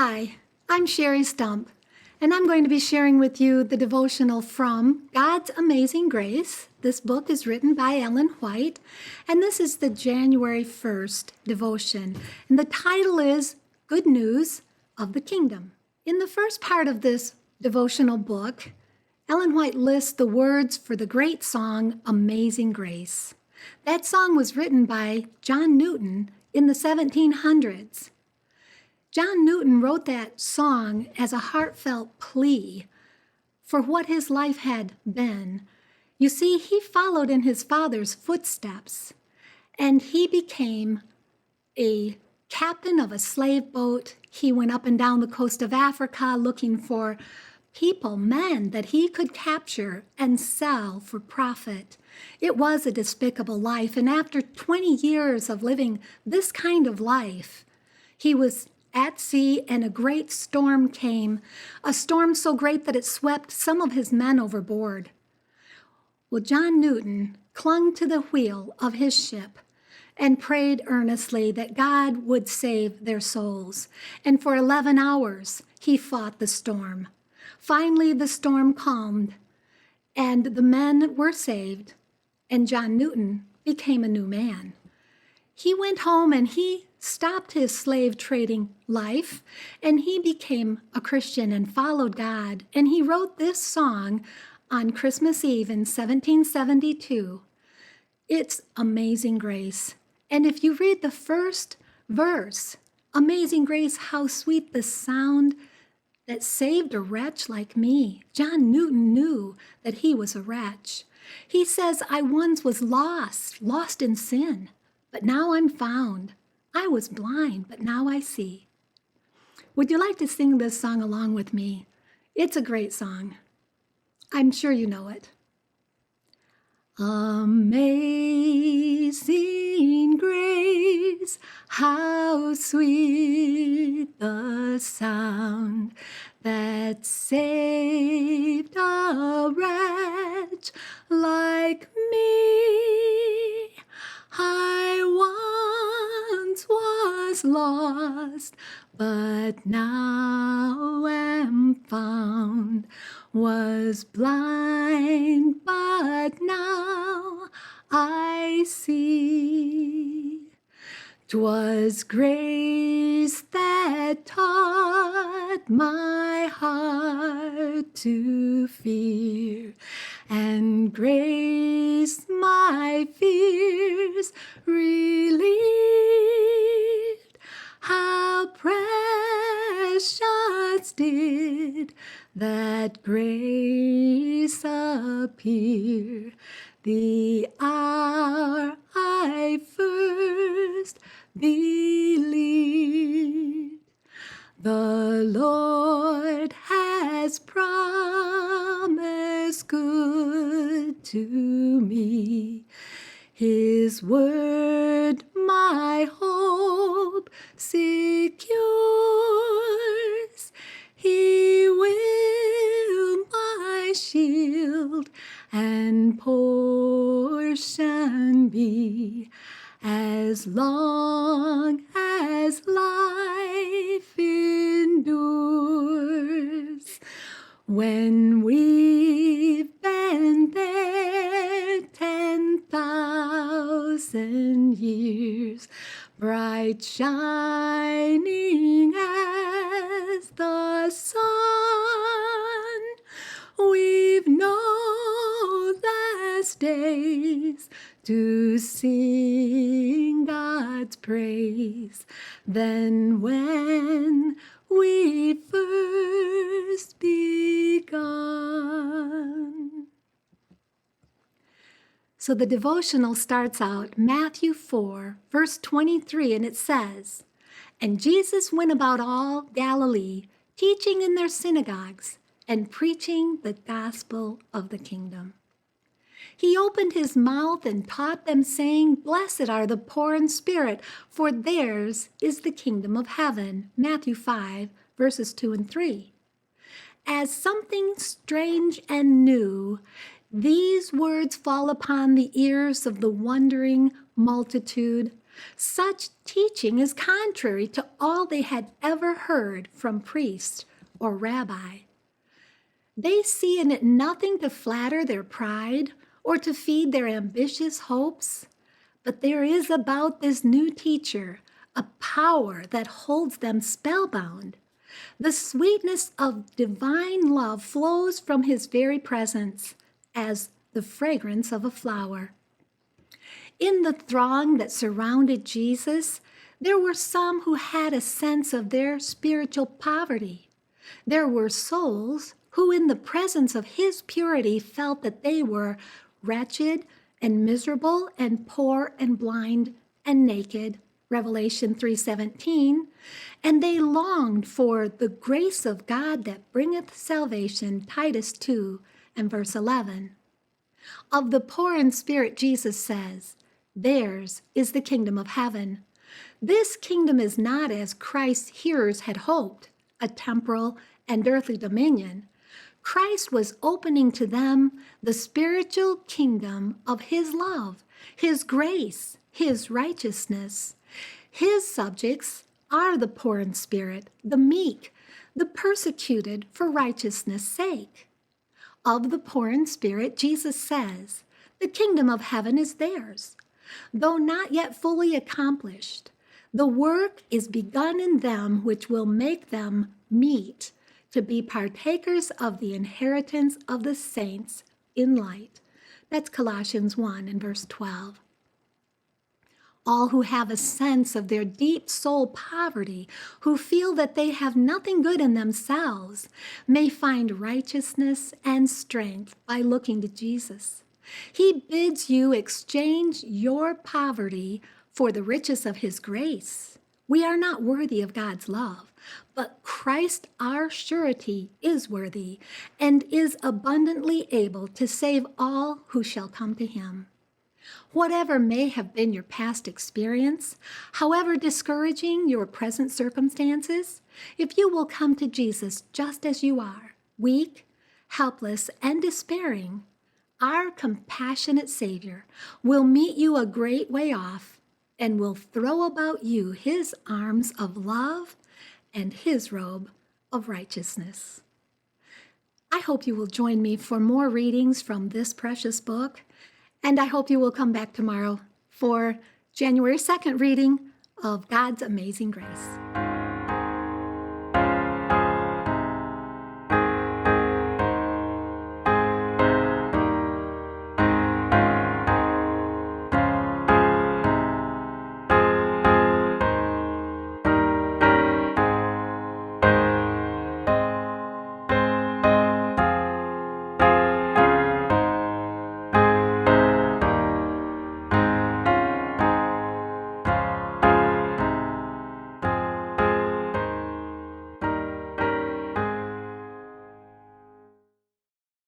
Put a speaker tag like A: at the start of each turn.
A: Hi, I'm Sherry Stump, and I'm going to be sharing with you the devotional from God's Amazing Grace. This book is written by Ellen White, and this is the January 1st devotion. And the title is Good News of the Kingdom. In the first part of this devotional book, Ellen White lists the words for the great song, Amazing Grace. That song was written by John Newton in the 1700s. John Newton wrote that song as a heartfelt plea for what his life had been. You see, he followed in his father's footsteps, and he became a captain of a slave boat. He went up and down the coast of Africa looking for people, men that he could capture and sell for profit. It was a despicable life, and after 20 years of living this kind of life, he was at sea, and a great storm came, a storm so great that it swept some of his men overboard. Well, John Newton clung to the wheel of his ship and prayed earnestly that God would save their souls. And for 11 hours, he fought the storm. Finally, the storm calmed, and the men were saved, and John Newton became a new man. He went home and he stopped his slave trading life, and he became a Christian and followed God. And he wrote this song on Christmas Eve in 1772. It's Amazing Grace. And if you read the first verse, Amazing Grace, how sweet the sound that saved a wretch like me. John Newton knew that he was a wretch. He says, I once was lost in sin, but now I'm found. I was blind, but now I see. Would you like to sing this song along with me? It's a great song. I'm sure you know it. Amazing grace, how sweet the sound that saved a wretch like me. I once was lost, but now am found, was blind, but now I see. 'Twas grace that taught my heart to fear, and grace my fears relieved. How precious did that grace appear the hour I first believed. The Lord has promised good to me. His word my hope secures. He will my shield and portion be as long as life endures. When we've been there 10,000 years, bright shining as the sun, we've no last days to sing God's praise than when we first begun. So the devotional starts out Matthew 4, verse 23, and it says, And Jesus went about all Galilee, teaching in their synagogues and preaching the gospel of the kingdom. He opened his mouth and taught them, saying, Blessed are the poor in spirit, for theirs is the kingdom of heaven. Matthew 5, verses 2 and 3. As something strange and new, these words fall upon the ears of the wondering multitude. Such teaching is contrary to all they had ever heard from priest or rabbi. They see in it nothing to flatter their pride or to feed their ambitious hopes. But there is about this new teacher a power that holds them spellbound. The sweetness of divine love flows from his very presence as the fragrance of a flower. In the throng that surrounded Jesus, there were some who had a sense of their spiritual poverty. There were souls who in the presence of his purity felt that they were wretched and miserable and poor and blind and naked, Revelation 3:17, and they longed for the grace of God that bringeth salvation, Titus 2 and verse 11. Of the poor in spirit, Jesus says, theirs is the kingdom of heaven. This kingdom is not as Christ's hearers had hoped, a temporal and earthly dominion. Christ was opening to them the spiritual kingdom of his love, his grace, his righteousness. His subjects are the poor in spirit, the meek, the persecuted for righteousness' sake. Of the poor in spirit, Jesus says, the kingdom of heaven is theirs. Though not yet fully accomplished, the work is begun in them which will make them meet to be partakers of the inheritance of the saints in light. That's Colossians 1 and verse 12. All who have a sense of their deep soul poverty, who feel that they have nothing good in themselves, may find righteousness and strength by looking to Jesus. He bids you exchange your poverty for the riches of his grace. We are not worthy of God's love, but Christ, our surety, is worthy and is abundantly able to save all who shall come to him. Whatever may have been your past experience, however discouraging your present circumstances, if you will come to Jesus just as you are, weak, helpless, and despairing, our compassionate Savior will meet you a great way off and will throw about you his arms of love and his robe of righteousness. I hope you will join me for more readings from this precious book, and I hope you will come back tomorrow for January 2nd reading of God's Amazing Grace.